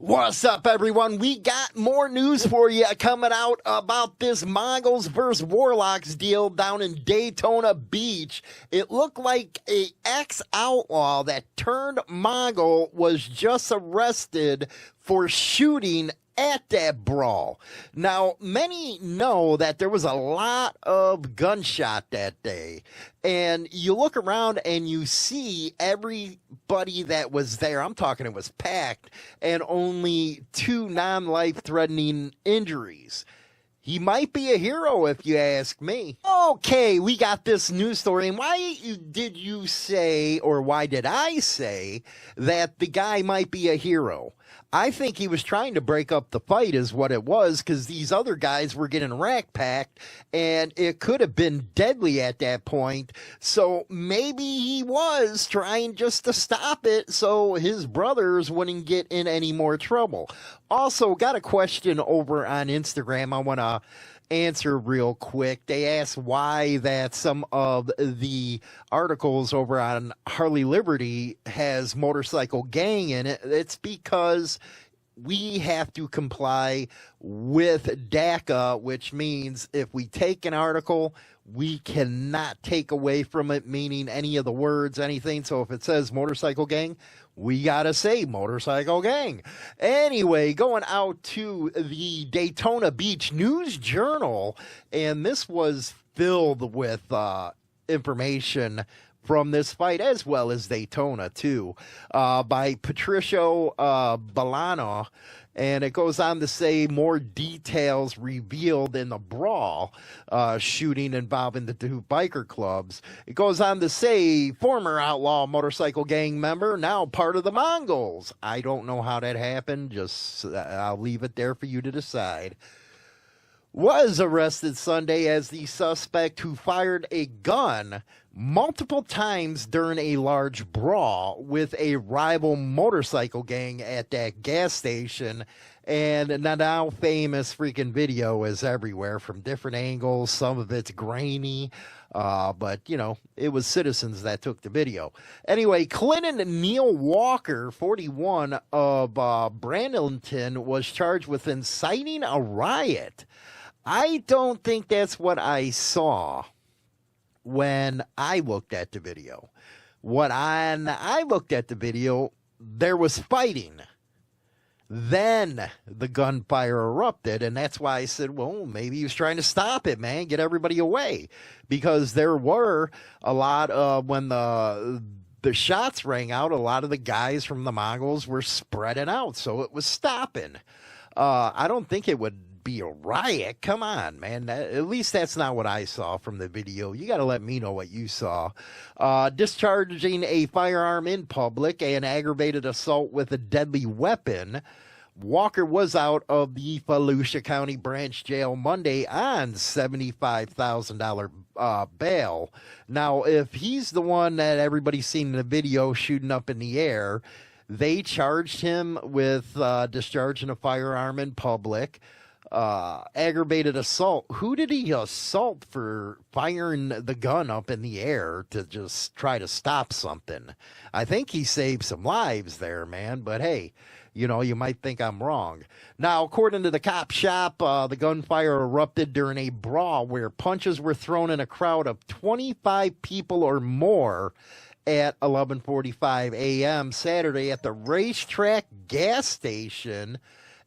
What's up, everyone? We got more news for you coming out about this Mongols versus Warlocks deal down in Daytona Beach. It looked like a ex-outlaw that turned Mongol was just arrested for shooting at that brawl. Now, many know that there was a lot of gunshot that day, and you look around and you see everybody that was there. I'm talking it was packed, and only 2 non-life-threatening injuries. He might be a hero if you ask me. Okay, we got this news story, and why did you say, or why did I say, that the guy might be a hero? I think he was trying to break up the fight is what it was, because these other guys were getting rack-packed, and it could have been deadly at that point. So maybe he was trying just to stop it so his brothers wouldn't get in any more trouble. Also, got a question over on Instagram I want to answer real quick. They asked why that some of the articles over on Harley Liberty has motorcycle gang in it. It's because we have to comply with DACA, which means if we take an article, we cannot take away from it, meaning any of the words, anything. So if it says motorcycle gang, we got to say motorcycle gang. Anyway, going out to the Daytona Beach News Journal, and this was filled with information from this fight, as well as Daytona, too, by Patricio Balano. And it goes on to say more details revealed in the brawl shooting involving the 2 biker clubs. It goes on to say former outlaw motorcycle gang member, now part of the Mongols. I don't know how that happened. Just I'll leave it there for you to decide. Was arrested Sunday as the suspect who fired a gun multiple times during a large brawl with a rival motorcycle gang at that gas station. And the now famous freaking video is everywhere from different angles. Some of it's grainy, but, you know, it was citizens that took the video. Anyway, Clinton Neil Walker, 41, of Brandonton, was charged with inciting a riot. I don't think that's what I saw when I looked at the video. When I looked at the video, there was fighting. Then the gunfire erupted, and that's why I said, well, maybe he was trying to stop it, man, get everybody away. Because there were a lot of, when the shots rang out, a lot of the guys from the Mongols were spreading out, so it was stopping. I don't think it would be a riot. Come on, man. At least that's not what I saw from the video. You got to let me know what you saw. Discharging a firearm in public and aggravated assault with a deadly weapon. Walker was out of the Volusia County branch jail Monday on $75,000 bail. Now, if he's the one that everybody's seen in the video shooting up in the air, they charged him with discharging a firearm in public. Aggravated assault. Who did he assault for firing the gun up in the air to just try to stop something? I think he saved some lives there, man, but hey, you know, you might think I'm wrong. Now, according to the cop shop, the gunfire erupted during a brawl where punches were thrown in a crowd of 25 people or more at 11:45 a.m. Saturday at the RaceTrac gas station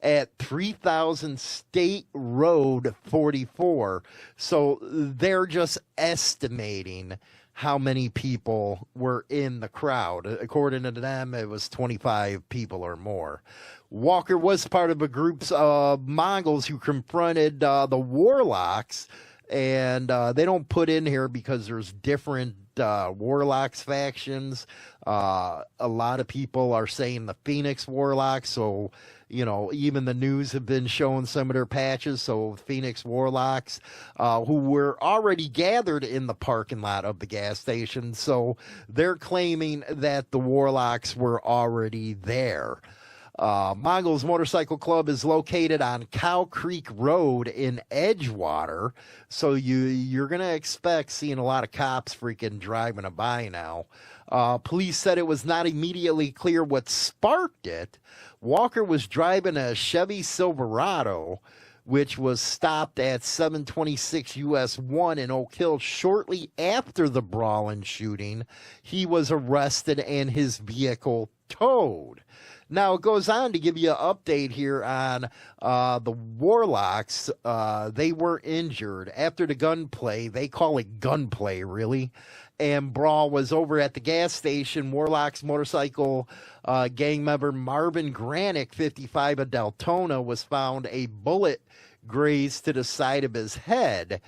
at 3000 State Road 44. So they're just estimating how many people were in the crowd. According to them, it was 25 people or more. Walker was part of a group of Mongols who confronted the Warlocks, and they don't put in here because there's different Warlocks factions. A lot of people are saying the Phoenix Warlocks, so you know, even the news have been showing some of their patches. So Phoenix Warlocks, who were already gathered in the parking lot of the gas station, so they're claiming that the Warlocks were already there. Mongols Motorcycle Club is located on Cow Creek Road in Edgewater, so you're going to expect seeing a lot of cops freaking driving by now. Police said it was not immediately clear what sparked it. Walker was driving a Chevy Silverado, which was stopped at 726 US 1 in Oak Hill shortly after the brawl and shooting. He was arrested and his vehicle towed. Now, it goes on to give you an update here on the Warlocks. They were injured after the gunplay. They call it gunplay, really. And brawl was over at the gas station. Warlocks motorcycle gang member Marvin Granick, 55 of Deltona, was found a bullet grazed to the side of his head.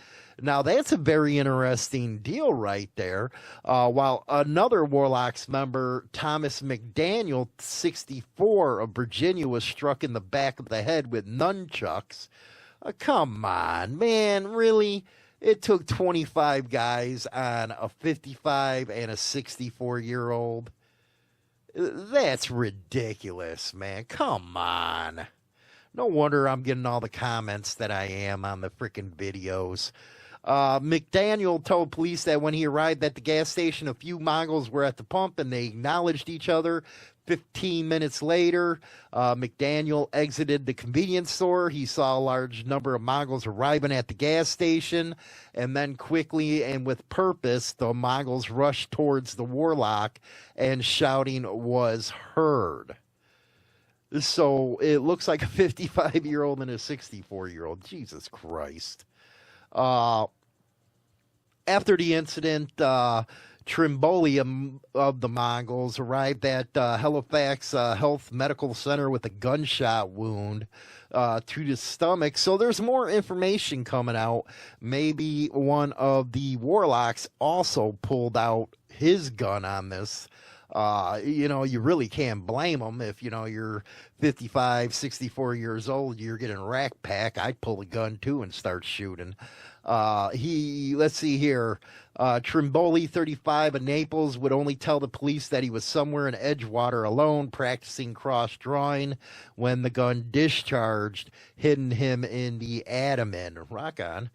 Now, that's a very interesting deal right there. While another Warlocks member, Thomas McDaniel, 64 of Virginia, was struck in the back of the head with nunchucks. Come on, man, really? It took 25 guys on a 55 and a 64-year-old. That's ridiculous, man. Come on. No wonder I'm getting all the comments that I am on the freaking videos. McDaniel told police that when he arrived at the gas station, a few Mongols were at the pump and they acknowledged each other. 15 minutes later, McDaniel exited the convenience store. He saw a large number of Mongols arriving at the gas station, and then quickly and with purpose, the Mongols rushed towards the Warlock and shouting was heard. So it looks like a 55-year-old and a 64-year-old. Jesus Christ. After the incident, Trimboli of the Mongols arrived at Halifax Health Medical Center with a gunshot wound to the stomach. So there's more information coming out. Maybe one of the Warlocks also pulled out his gun on this. You really can't blame them if, you're 55, 64 years old, you're getting rack pack. I'd pull a gun too and start shooting. Let's see here. Trimboli, 35 of Naples, would only tell the police that he was somewhere in Edgewater alone, practicing cross-drawing when the gun discharged, hitting him in the abdomen. Rock on.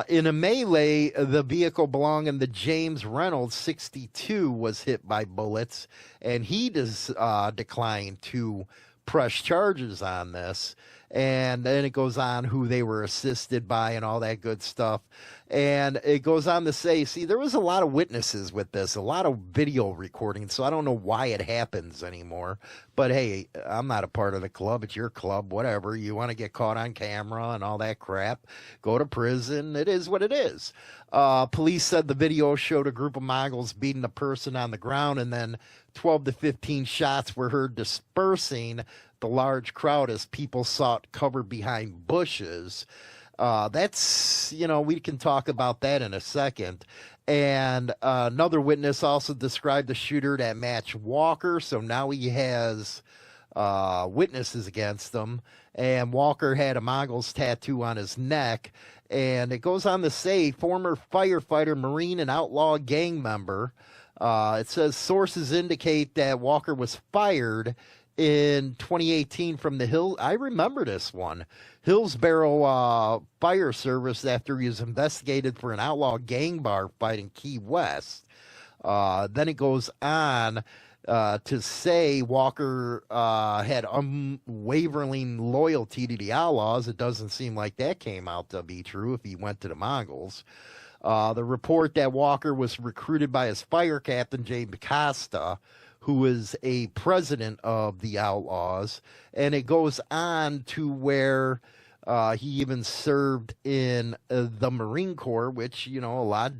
In a melee, the vehicle belonging to James Reynolds, 62, was hit by bullets, and he declined to press charges on this. And then it goes on who they were assisted by and all that good stuff. And it goes on to say, see, there was a lot of witnesses with this, a lot of video recordings, so I don't know why it happens anymore. But hey, I'm not a part of the club. It's your club, whatever. You want to get caught on camera and all that crap, go to prison. It is what it is. Police said the video showed a group of Mongols beating a person on the ground, and then 12 to 15 shots were heard dispersing the large crowd as people sought cover behind bushes. That's, we can talk about that in a second. And another witness also described the shooter that matched Walker, so now he has witnesses against him. And Walker had a Mongols tattoo on his neck. And it goes on to say, former firefighter, Marine, and outlaw gang member. It says sources indicate that Walker was fired in 2018 from the Hill. I remember this one. Hillsborough Fire Service after he was investigated for an outlaw gang bar fight in Key West. Then it goes on to say Walker had unwavering loyalty to the Outlaws. It doesn't seem like that came out to be true if he went to the Mongols. The report that Walker was recruited by his fire captain, Jay Costa, who is a president of the Outlaws, and it goes on to where he even served in the Marine Corps, which, a lot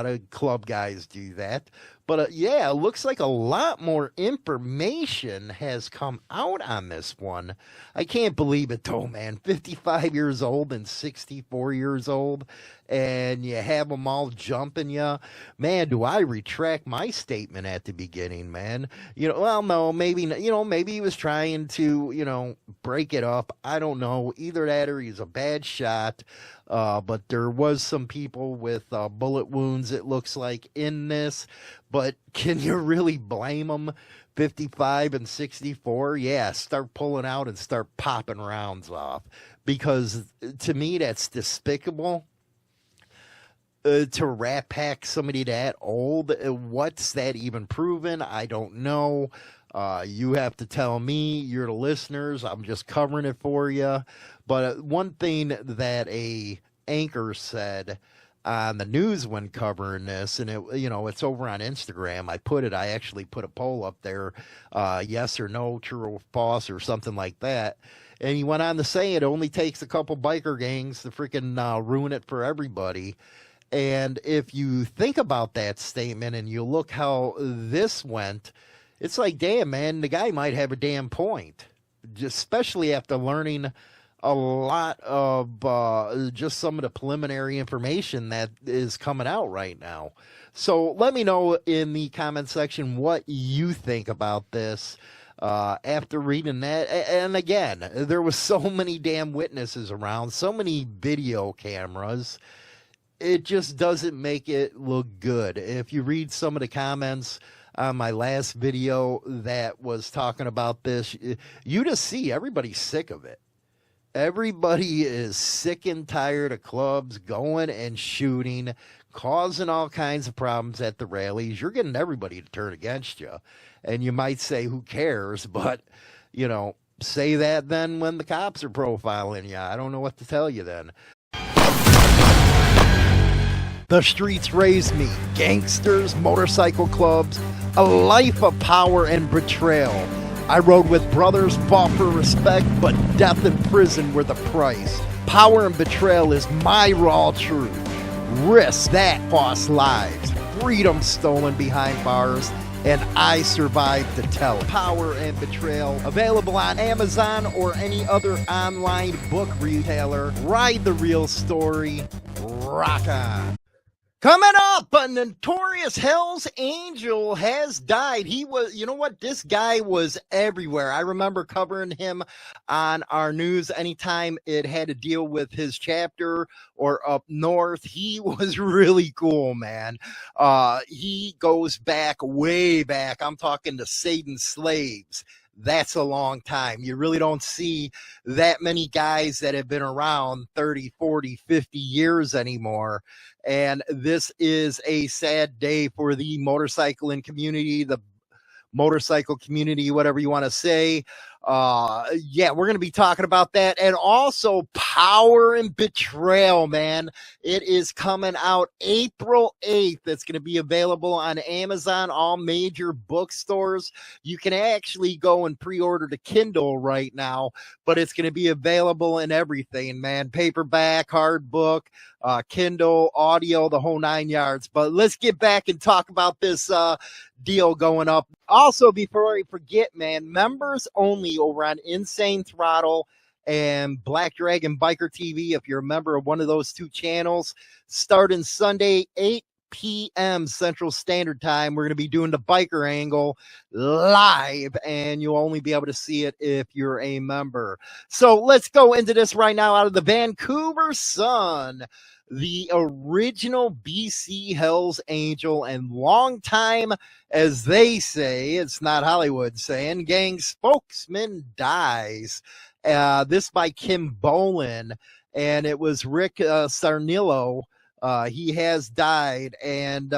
of club guys do that. But yeah, it looks like a lot more information has come out on this one. I can't believe it though, man. 55 years old and 64 years old, and you have them all jumping you. Man, do I retract my statement at the beginning, man. Well, no, maybe, maybe he was trying to, break it up. I don't know. Either that or he's a bad shot. But there was some people with bullet wounds, it looks like, in this. But can you really blame them? 55 and 64? Yeah, start pulling out and start popping rounds off. Because to me, that's despicable. to rat pack somebody that old. What's that even proven? I don't know. You have to tell me. You're the listeners. I'm just covering it for you. But one thing that a anchor said on the news when covering this, and it's over on Instagram. I actually put a poll up there, yes or no, true or false, or something like that. And he went on to say it only takes a couple biker gangs to freaking ruin it for everybody. And if you think about that statement and you look how this went, it's like, damn, man, the guy might have a damn point, especially after learning a lot of just some of the preliminary information that is coming out right now. So let me know in the comment section what you think about this after reading that. And again, there was so many damn witnesses around, so many video cameras. It just doesn't make it look good. If you read some of the comments on my last video that was talking about this, you just see everybody's sick of it. Everybody is sick and tired of clubs going and shooting, causing all kinds of problems at the rallies. You're getting everybody to turn against you. And you might say, who cares? But, say that then when the cops are profiling you. I don't know what to tell you then. The streets raised me. Gangsters, motorcycle clubs, a life of power and betrayal. I rode with brothers, fought for respect, but death and prison were the price. Power and betrayal is my raw truth. Risks that cost lives. Freedom stolen behind bars, and I survived to tell. Power and Betrayal, available on Amazon or any other online book retailer. Ride the real story. Rock on. Coming up, a notorious Hells Angel has died. He was, this guy was everywhere. I remember covering him on our news anytime it had to deal with his chapter or up north. He was really cool, man. He goes back, way back. I'm talking to Satan's Slaves. That's a long time. You really don't see that many guys that have been around 30, 40, 50 years anymore. And this is a sad day for the motorcycling community, the motorcycle community, whatever you want to say. We're going to be talking about that. And also Power and Betrayal, man. It is coming out April 8th. It's going to be available on Amazon, all major bookstores. You can actually go and pre-order the Kindle right now, but it's going to be available in everything, man. Paperback, hard book, Kindle, audio, the whole 9 yards. But let's get back and talk about this deal going up. Also, before I forget, man, members only over on Insane Throttle and Black Dragon Biker TV. If you're a member of one of those two channels, starting Sunday, 8 p.m. Central Standard Time, we're going to be doing the biker angle live, and you'll only be able to see it if you're a member. So let's go into this right now out of the Vancouver Sun. The original BC Hells Angel and longtime, as they say, it's not Hollywood saying, gang spokesman dies. This by Kim Bolin, and it was Rick Ciarniello. He has died, and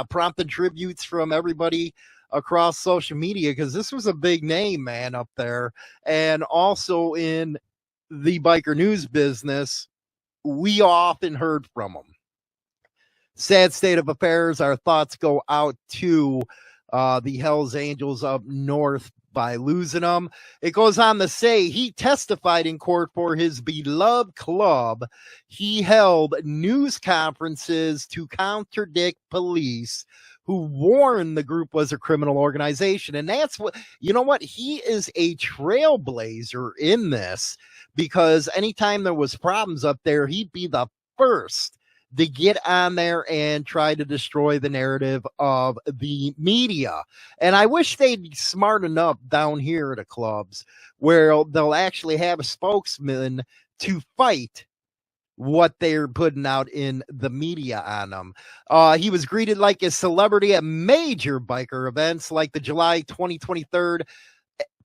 prompted tributes from everybody across social media, because this was a big name, man, up there. And also in the biker news business, we often heard from them. Sad state of affairs. Our thoughts go out to the Hells Angels up north by losing them. It goes on to say he testified in court for his beloved club. He held news conferences to contradict police who warned the group was a criminal organization. And that's what, he is a trailblazer in this, because anytime there was problems up there, he'd be the first to get on there and try to destroy the narrative of the media. And I wish they'd be smart enough down here at the clubs where they'll actually have a spokesman to fight what they're putting out in the media on them. He was greeted like a celebrity at major biker events like the July 2023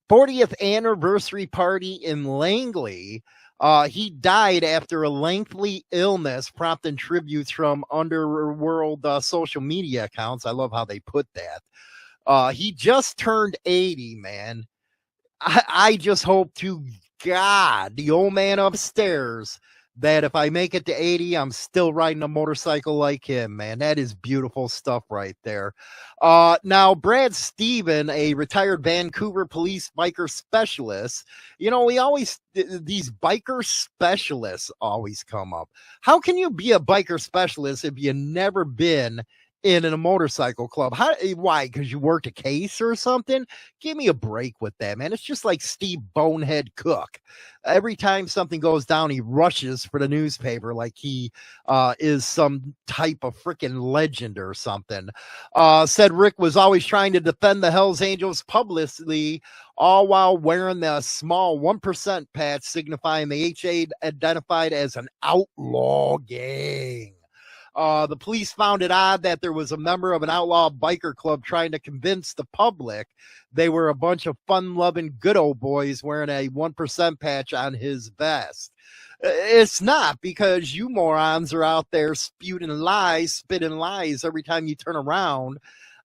40th anniversary party in Langley. He died after a lengthy illness, prompting tributes from underworld social media accounts. I love how they put that. He just turned 80, man. I just hope to God, the old man upstairs, that if I make it to 80, I'm still riding a motorcycle like him, man. That is beautiful stuff right there. Now, Brad Steven, a retired Vancouver police biker specialist, you know, these biker specialists always come up. How can you be a biker specialist if you've never been in a motorcycle club? Why? Because you worked a case or something? Give me a break with that, man. It's just like Steve Bonehead Cook. Every time something goes down, he rushes for the newspaper like he is some type of freaking legend or something. Said Rick was always trying to defend the Hells Angels publicly, all while wearing the small 1% patch signifying the HA identified as an outlaw gang. The police found it odd that there was a member of an outlaw biker club trying to convince the public they were a bunch of fun-loving good old boys wearing a 1% patch on his vest. It's not, because you morons are out there spitting lies every time you turn around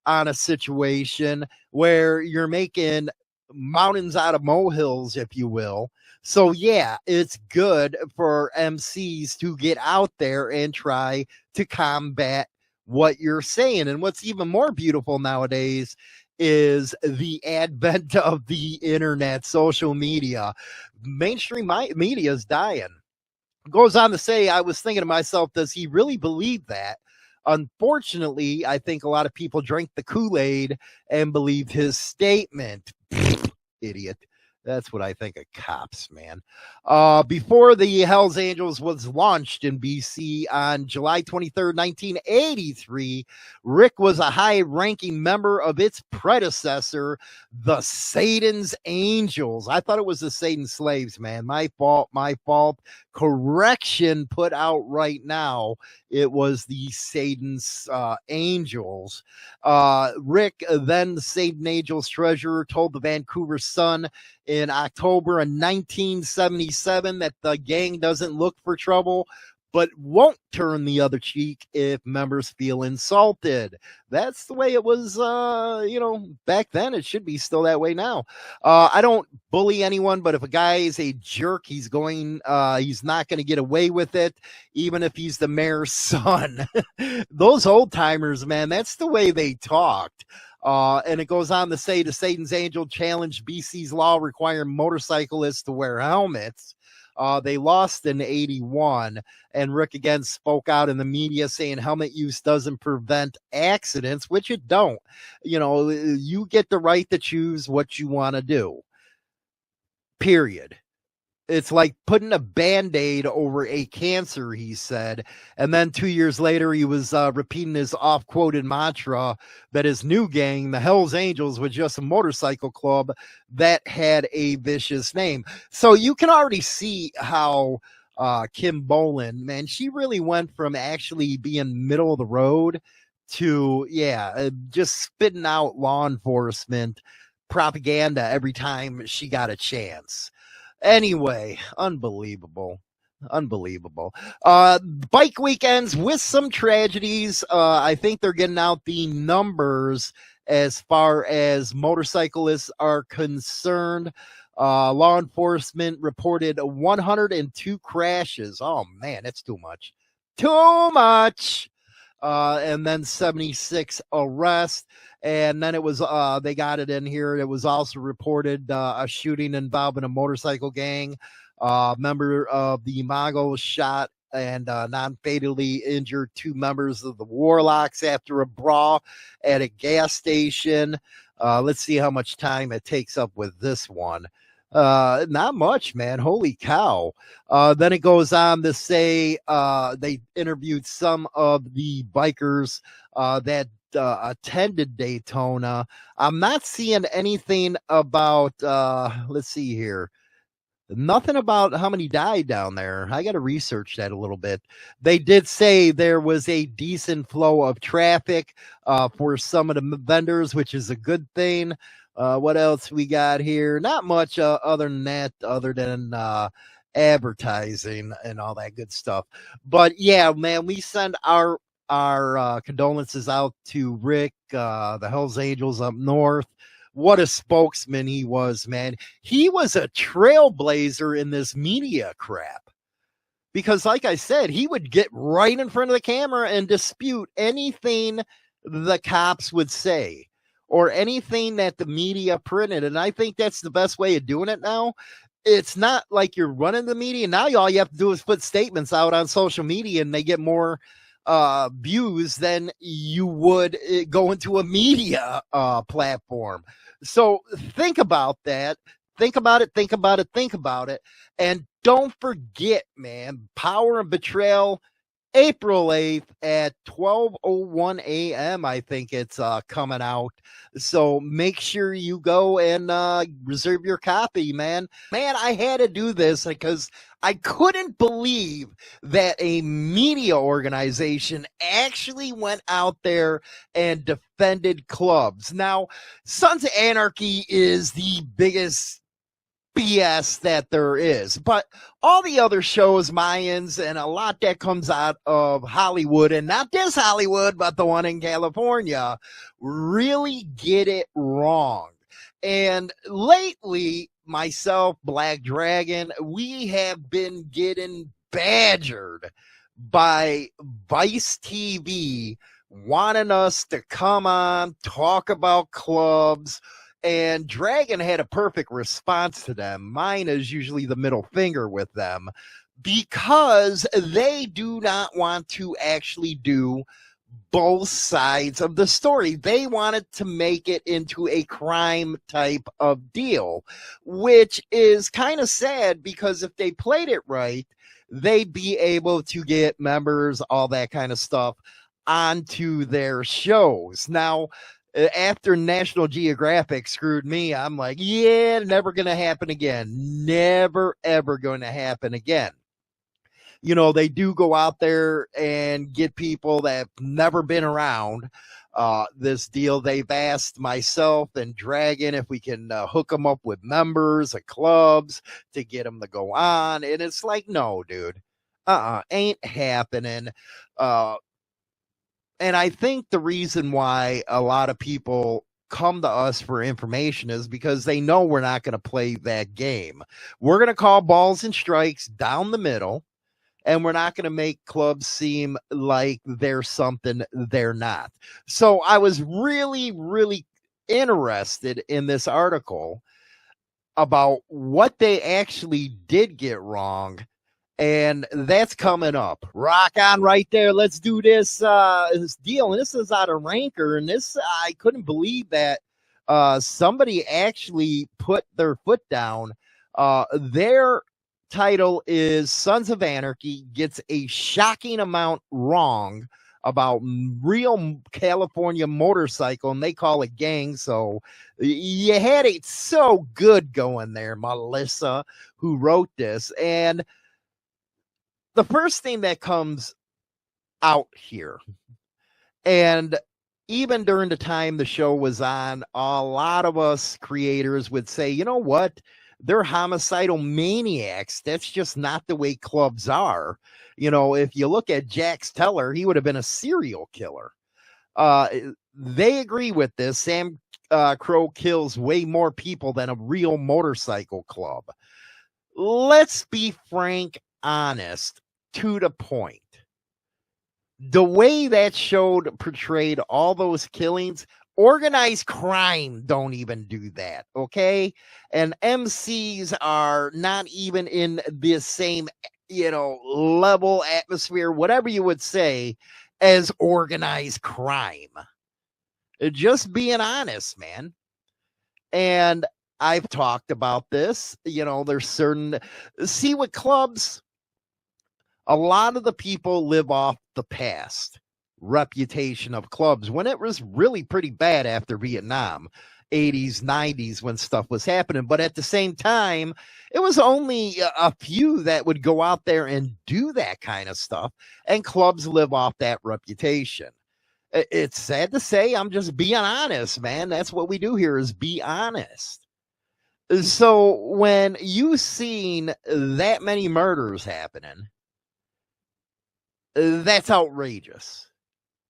on a situation where you're making mountains out of molehills, if you will. So yeah, it's good for MCs to get out there and try to combat what you're saying. And what's even more beautiful nowadays is the advent of the internet, social media. Mainstream media is dying. Goes on to say, I was thinking to myself, does he really believe that? Unfortunately, I think a lot of people drank the Kool-Aid and believed his statement. Idiot. That's what I think of cops, man. Before the Hells Angels was launched in BC on July 23rd, 1983, Rick was a high-ranking member of its predecessor, the Satan's Angels. I thought it was the Satan Slaves, man. My fault. Correction put out right now. It was the Satan's Angels. Rick, then the Satan Angels treasurer, told the Vancouver Sun in October of 1977 that the gang doesn't look for trouble, but won't turn the other cheek if members feel insulted. That's the way it was, back then. It should be still that way now. I don't bully anyone, but if a guy is a jerk, he's not going to get away with it, even if he's the mayor's son. Those old timers, man, that's the way they talked. And it goes on to say the Satan's Angel challenged BC's law requiring motorcyclists to wear helmets. They lost in 81, and Rick again spoke out in the media saying helmet use doesn't prevent accidents, which it don't. You know, you get the right to choose what you want to do. Period. It's like putting a Band-Aid over a cancer, he said. And then 2 years later, he was repeating his oft-quoted mantra that his new gang, the Hells Angels, was just a motorcycle club that had a vicious name. So you can already see how Kim Boland, man, she really went from actually being middle of the road to, just spitting out law enforcement propaganda every time she got a chance. Anyway, unbelievable. Bike weekends with some tragedies. I think they're getting out the numbers as far as motorcyclists are concerned. Law enforcement reported 102 crashes. Oh man, that's too much. And then 76 arrests. And then it was, they got it in here. It was also reported a shooting involving a motorcycle gang. Member of the Mongols shot and non-fatally injured two members of the WARLOCKS after a brawl at a gas station. Let's see how much time it takes up with this one. Not much, man. Holy cow. Then it goes on to say they interviewed some of the bikers that attended Daytona. I'm not seeing anything about, let's see here. Nothing about how many died down there. I got to research that a little bit. They did say there was a decent flow of traffic for some of the vendors, which is a good thing. What else we got here? Not much other than that, other than advertising and all that good stuff. But yeah, man, we send our condolences out to Rick, the Hells Angels up north. What a spokesman he was, man. He was a trailblazer in this media crap. Because like I said, he would get right in front of the camera and dispute anything the cops would say or anything that the media printed. And I think that's the best way of doing it now. It's not like you're running the media. Now all you have to do is put statements out on social media and they get more views than you would go into a media platform. So think about that. Think about it. And don't forget, man, Power and Betrayal, April 8th at 12:01 a.m. I think it's coming out. So make sure you go and reserve your copy, man. Man, I had to do this because I couldn't believe that a media organization actually went out there and defended clubs. Now, Sons of Anarchy is the biggest BS that there is, but all the other shows, Mayans, and a lot that comes out of Hollywood, and not this Hollywood, but the one in California, really get it wrong. And lately, myself, Black Dragon, we have been getting badgered by Vice TV wanting us to come on, talk about clubs. And Dragon had a perfect response to them. Mine is usually the middle finger with them because they do not want to actually do both sides of the story. They wanted to make it into a crime type of deal, which is kind of sad because if they played it right, they'd be able to get members, all that kind of stuff onto their shows. Now, after National Geographic screwed me, I'm like, yeah, never going to happen again. Never, ever going to happen again. You know, they do go out there and get people that have never been around this deal. They've asked myself and Dragon if we can hook them up with members of clubs to get them to go on. And it's like, no, dude, ain't happening. And I think the reason why a lot of people come to us for information is because they know we're not going to play that game. We're going to call balls and strikes down the middle, and we're not going to make clubs seem like they're something they're not. So I was really, really interested in this article about what they actually did get wrong. And that's coming up. Rock on right there. Let's do this this deal. And this is out of Ranker. And this, I couldn't believe that somebody actually put their foot down. Their title is Sons of Anarchy gets a shocking amount wrong about real California motorcycle, and they call it gang. So you had it so good going there, Melissa, who wrote this. And the first thing that comes out here, and even during the time the show was on, a lot of us creators would say, you know what? They're homicidal maniacs. That's just not the way clubs are. You know, if you look at Jax Teller, he would have been a serial killer. They agree with this. Sam Crow kills way more people than a real motorcycle club. Let's be frank, honest, to the point. The way that showed portrayed all those killings, organized crime don't even do that, okay? And MCs are not even in the same, you know, level, atmosphere, whatever you would say, as organized crime. Just being honest, man. And I've talked about this, you know, there's certain, see with clubs, a lot of the people live off the past reputation of clubs when it was really pretty bad after Vietnam, 80s, 90s, when stuff was happening. But at the same time, it was only a few that would go out there and do that kind of stuff. And clubs live off that reputation. It's sad to say, I'm just being honest, man. That's what we do here, is be honest. So when you seen that many murders happening, that's outrageous.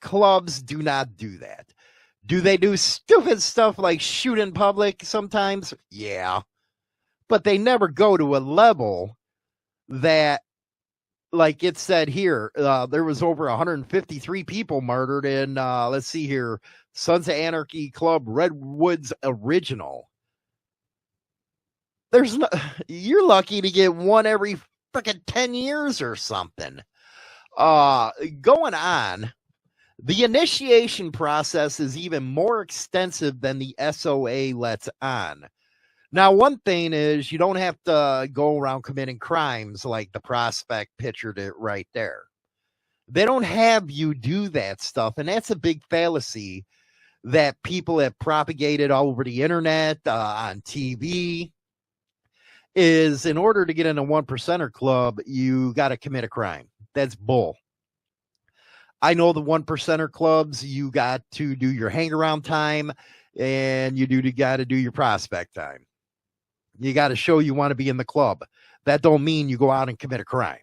Clubs do not do that. Do they do stupid stuff like shoot in public sometimes? Yeah. But they never go to a level that, like it said here, there was over 153 people murdered in, let's see here, Sons of Anarchy Club Redwoods Original. There's no, you're lucky to get one every freaking 10 years or something. Going on, the initiation process is even more extensive than the SOA lets on. Now, one thing is you don't have to go around committing crimes like the prospect pictured it right there. They don't have you do that stuff, and that's a big fallacy that people have propagated all over the internet, on TV, is in order to get in a 1%er club, you got to commit a crime. That's bull. I know the 1%er clubs, you got to do your hang around time, and you got to do your prospect time. You got to show you want to be in the club. That don't mean you go out and commit a crime.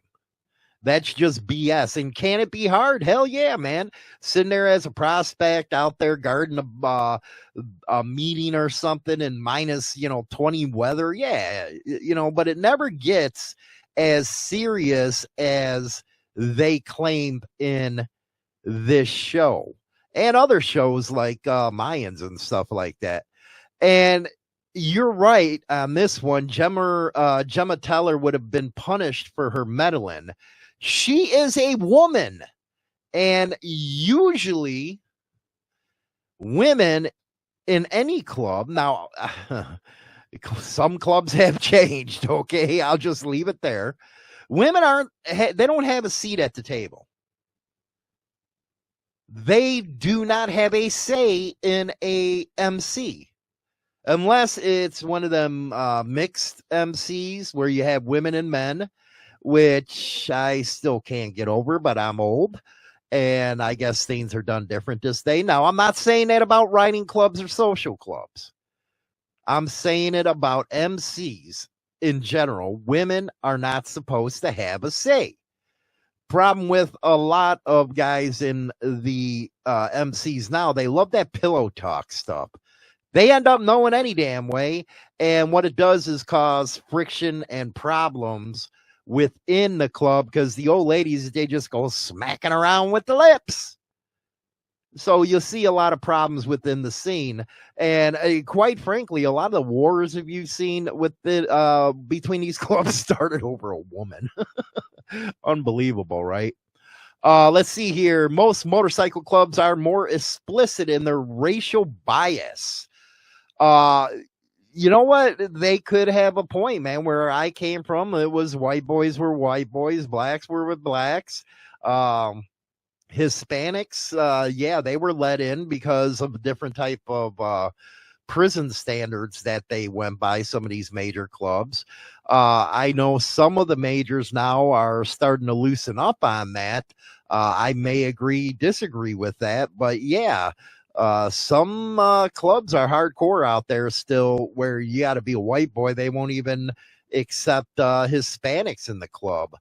That's just BS. And can it be hard? Hell yeah, man. Sitting there as a prospect out there guarding a meeting or something in minus, 20 weather. Yeah, but it never gets as serious as they claimed in this show and other shows like Mayans and stuff like that. And you're right on this one. Gemma Teller would have been punished for her meddling. She is a woman, and usually women in any club, now some clubs have changed, okay? I'll just leave it there. Women they don't have a seat at the table. They do not have a say in a MC. Unless it's one of them mixed MCs where you have women and men, which I still can't get over, but I'm old, and I guess things are done different this day. Now, I'm not saying that about riding clubs or social clubs. I'm saying it about MCs in general. Women are not supposed to have a say. Problem with a lot of guys in the MCs now, they love that pillow talk stuff. They end up knowing any damn way, and what it does is cause friction and problems within the club because the old ladies, they just go smacking around with the lips. So you'll see a lot of problems within the scene. And quite frankly, a lot of the wars have you seen with the between these clubs started over a woman. Unbelievable, right? Let's see here. Most motorcycle clubs are more explicit in their racial bias. You know what? They could have a point, man. Where I came from, it was white boys were white boys, blacks were with blacks. Hispanics, yeah, they were let in because of different type of prison standards that they went by, some of these major clubs. I know some of the majors now are starting to loosen up on that. I may agree, disagree with that, but yeah, some clubs are hardcore out there still where you got to be a white boy. They won't even accept Hispanics in the club.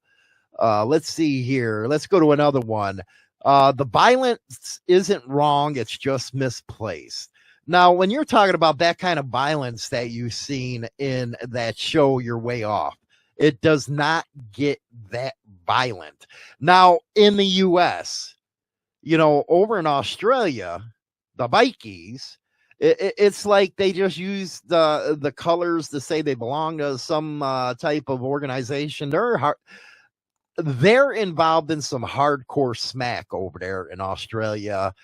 Let's see here. Let's go to another one. The violence isn't wrong. It's just misplaced. Now, when you're talking about that kind of violence that you've seen in that show, you're way off. It does not get that violent. Now, in the U.S., over in Australia, the bikies, it's like they just use the colors to say they belong to some type of organization. They're involved in some hardcore smack over there in Australia.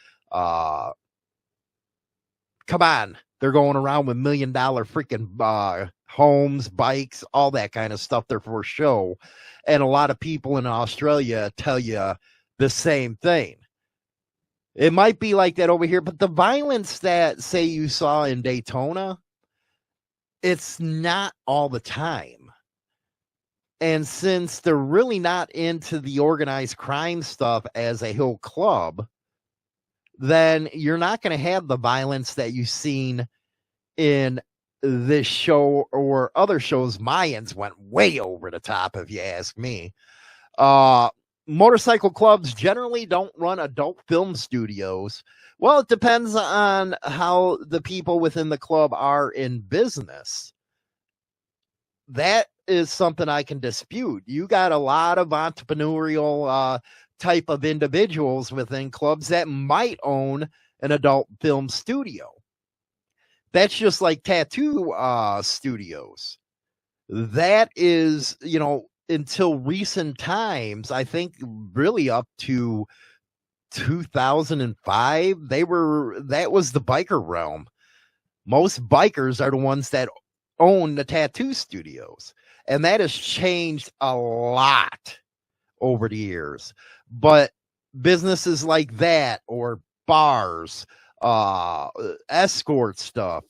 Come on. They're going around with $1 million freaking homes, bikes, all that kind of stuff there for show. And a lot of people in Australia tell you the same thing. It might be like that over here, but the violence that, say, you saw in Daytona, it's not all the time. And since they're really not into the organized crime stuff as a whole club, then you're not going to have the violence that you've seen in this show or other shows. Mayans went way over the top, if you ask me. Motorcycle clubs generally don't run adult film studios. Well, it depends on how the people within the club are in business. That is something I can dispute. You got a lot of entrepreneurial type of individuals within clubs that might own an adult film studio. That's just like tattoo studios. That is, you know, until recent times, I think really up to 2005, that was the biker realm. Most bikers are the ones that own the tattoo studios, and that has changed a lot over the years. But businesses like that, or bars, escort stuff,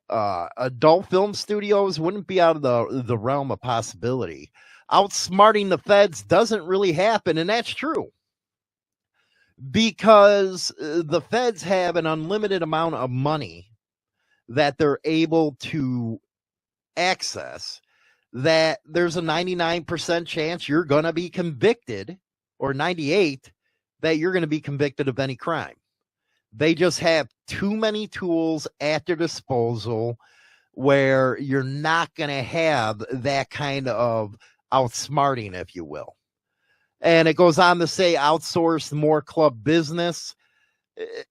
adult film studios wouldn't be out of the realm of possibility. Outsmarting the Feds doesn't really happen, and that's true, because the Feds have an unlimited amount of money that they're able to access, that there's a 99% chance you're going to be convicted, or 98, that you're going to be convicted of any crime. They just have too many tools at their disposal where you're not going to have that kind of outsmarting, if you will. And it goes on to say outsource more club business.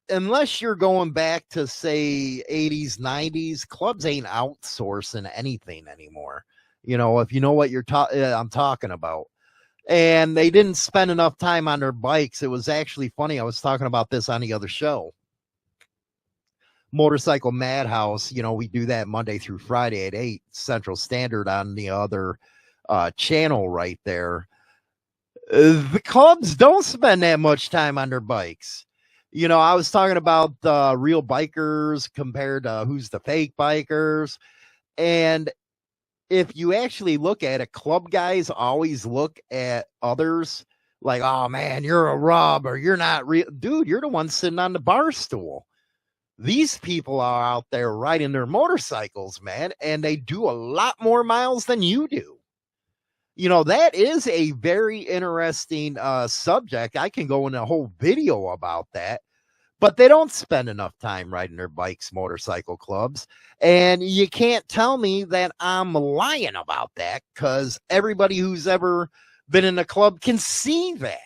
Unless you're going back to, say, 80s, 90s, clubs ain't outsourcing anything anymore. You know, if you know what I'm talking about. And they didn't spend enough time on their bikes. It was actually funny. I was talking about this on the other show. Motorcycle Madhouse, you know, we do that Monday through Friday at 8 Central Standard on the other channel right there. The clubs don't spend that much time on their bikes. You know, I was talking about real bikers compared to who's the fake bikers. And if you actually look at it, club guys always look at others like, oh man, you're a rub, or you're not real. Dude, you're the one sitting on the bar stool. These people are out there riding their motorcycles, man, and they do a lot more miles than you do. You know, that is a very interesting subject. I can go in a whole video about that. But they don't spend enough time riding their bikes, motorcycle clubs. And you can't tell me that I'm lying about that, because everybody who's ever been in a club can see that.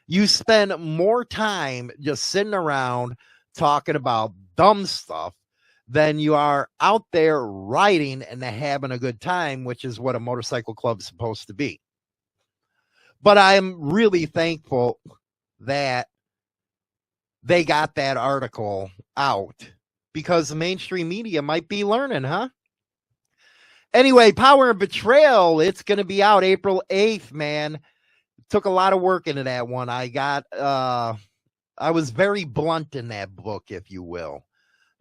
You spend more time just sitting around talking about dumb stuff than you are out there riding and having a good time, which is what a motorcycle club is supposed to be. But I'm really thankful that they got that article out, because the mainstream media might be learning, huh? Anyway, Power and Betrayal, it's going to be out April 8th, man. Took a lot of work into that one. I was very blunt in that book, if you will.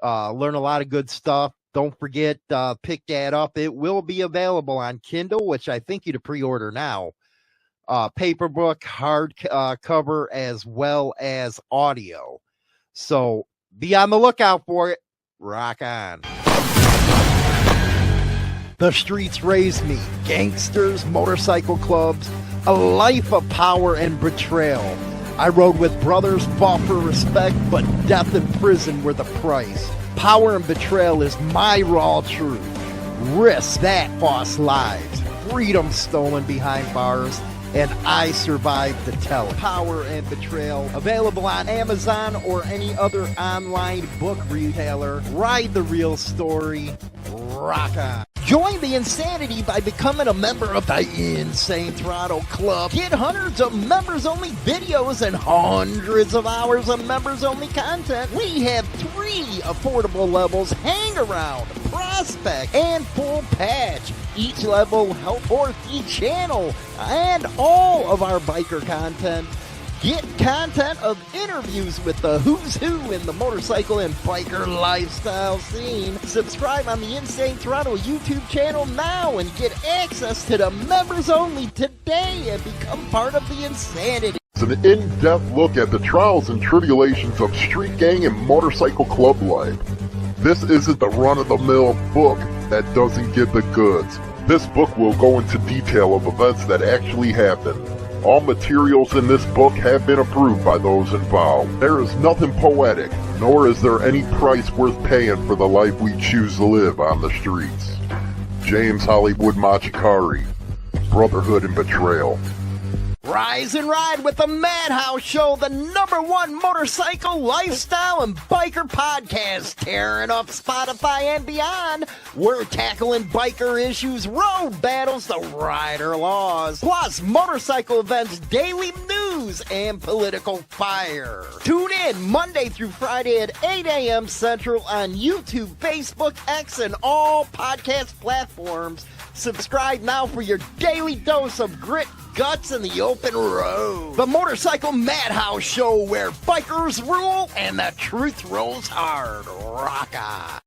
Learn a lot of good stuff. Don't forget, pick that up. It will be available on Kindle, which I think you to pre-order now. Paperback, hard cover, as well as audio. So be on the lookout for it. Rock on. The streets raised me. Gangsters, motorcycle clubs, a life of power and betrayal. I rode with brothers, fought for respect, but death and prison were the price. Power and betrayal is my raw truth. Risk that cost lives. Freedom stolen behind bars. And I survived to tell it. Power and Betrayal, available on Amazon or any other online book retailer. Ride the real story. Rock on. Join the insanity by becoming a member of the Insane Throttle Club. Get hundreds of members-only videos and hundreds of hours of members-only content. We have 3 affordable levels: Hang Around, Prospect, and Full Patch. Each level help support the channel and all of our biker content. Get content of interviews with the who's who in the motorcycle and biker lifestyle scene. Subscribe on the Insane Throttle YouTube channel now and get access to the members only today and become part of the insanity. The an in-depth look at the trials and tribulations of street gang and motorcycle club life. This isn't the run-of-the-mill book that doesn't get the goods. This book will go into detail of events that actually happened. All materials in this book have been approved by those involved. There is nothing poetic, nor is there any price worth paying for the life we choose to live on the streets. James Hollywood Machikari, Brotherhood and Betrayal. Rise and ride with the Madhouse Show, the #1 motorcycle, lifestyle, and biker podcast, tearing up Spotify and beyond. We're tackling biker issues, road battles, the rider laws, plus motorcycle events, daily news, and political fire. Tune in Monday through Friday at 8 a.m. Central on YouTube, Facebook, X, and all podcast platforms. Subscribe now for your daily dose of grit, guts, and the open road. The Motorcycle Madhouse Show, where bikers rule and the truth rolls hard. Rock on.